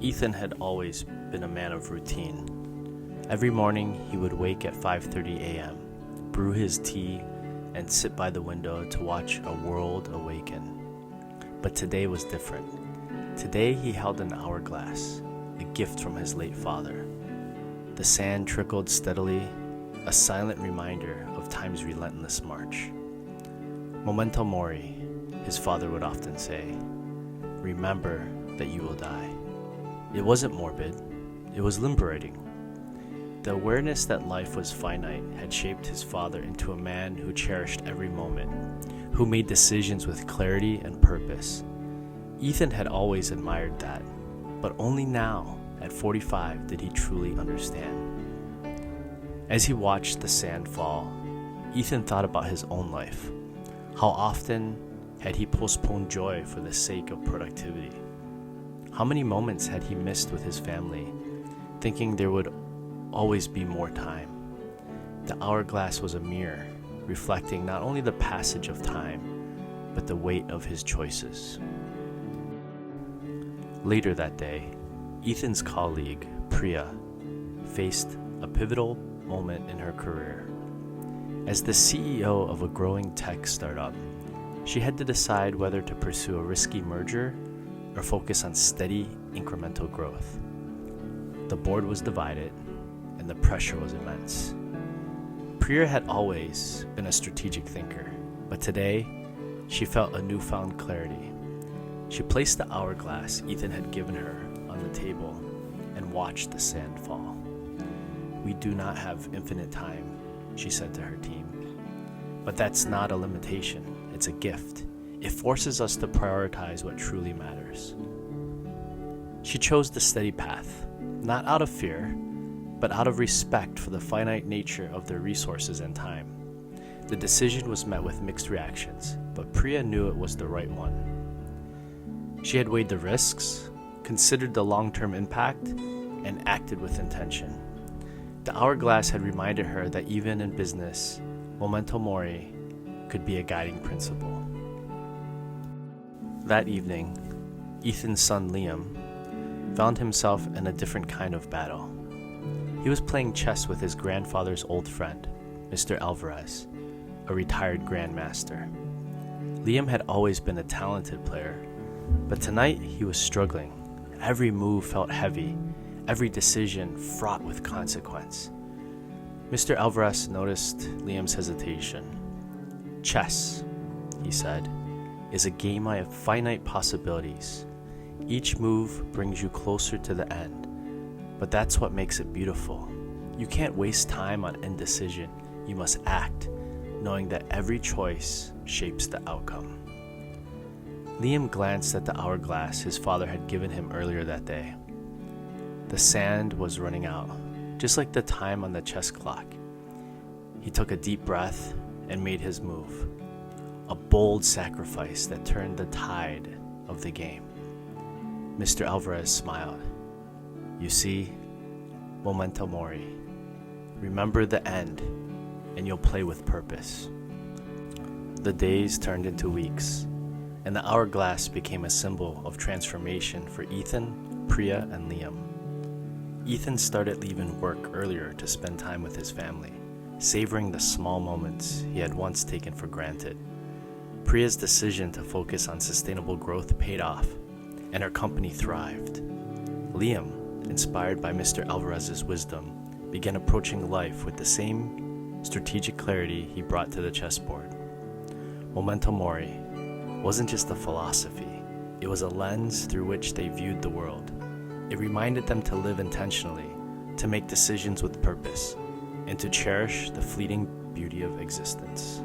Ethan had always been a man of routine. Every morning he would wake at 5:30 a.m., brew his tea, and sit by the window to watch a world awaken. But today was different. Today he held an hourglass, a gift from his late father. The sand trickled steadily, a silent reminder of time's relentless march. Memento Mori, his father would often say. Remember that you will die. It wasn't morbid, it was liberating. The awareness that life was finite had shaped his father into a man who cherished every moment, who made decisions with clarity and purpose. Ethan had always admired that, but only now, at 45, did he truly understand. As he watched the sand fall, Ethan thought about his own life. How often had he postponed joy for the sake of productivity? How many moments had he missed with his family, thinking there would always be more time? The hourglass was a mirror, reflecting not only the passage of time, but the weight of his choices. Later that day, Ethan's colleague, Priya, faced a pivotal moment in her career. As the CEO of a growing tech startup, she had to decide whether to pursue a risky merger or focus on steady, incremental growth. The board was divided, and the pressure was immense. Priya had always been a strategic thinker, but today, she felt a newfound clarity. She placed the hourglass Ethan had given her on the table and watched the sand fall. "We do not have infinite time," she said to her team. But that's not a limitation, it's a gift. It forces us to prioritize what truly matters. She chose the steady path, not out of fear, but out of respect for the finite nature of their resources and time. The decision was met with mixed reactions, but Priya knew it was the right one. She had weighed the risks, considered the long-term impact, and acted with intention. The hourglass had reminded her that even in business, Momento Mori could be a guiding principle. That evening, Ethan's son Liam found himself in a different kind of battle. He was playing chess with his grandfather's old friend, Mr. Alvarez, a retired grandmaster. Liam had always been a talented player, but tonight he was struggling. Every move felt heavy, every decision fraught with consequence. Mr. Alvarez noticed Liam's hesitation. "Chess," he said, "is a game of finite possibilities. Each move brings you closer to the end, but that's what makes it beautiful. You can't waste time on indecision. You must act, knowing that every choice shapes the outcome." Liam glanced at the hourglass his father had given him earlier that day. The sand was running out, just like the time on the chess clock. He took a deep breath and made his move, a bold sacrifice that turned the tide of the game. Mr. Alvarez smiled. "You see, Memento Mori. Remember the end, and you'll play with purpose." The days turned into weeks, and the hourglass became a symbol of transformation for Ethan, Priya, and Liam. Ethan started leaving work earlier to spend time with his family, savoring the small moments he had once taken for granted. Priya's decision to focus on sustainable growth paid off, and her company thrived. Liam, inspired by Mr. Alvarez's wisdom, began approaching life with the same strategic clarity he brought to the chessboard. Memento Mori wasn't just a philosophy, it was a lens through which they viewed the world. It reminded them to live intentionally, to make decisions with purpose, and to cherish the fleeting beauty of existence.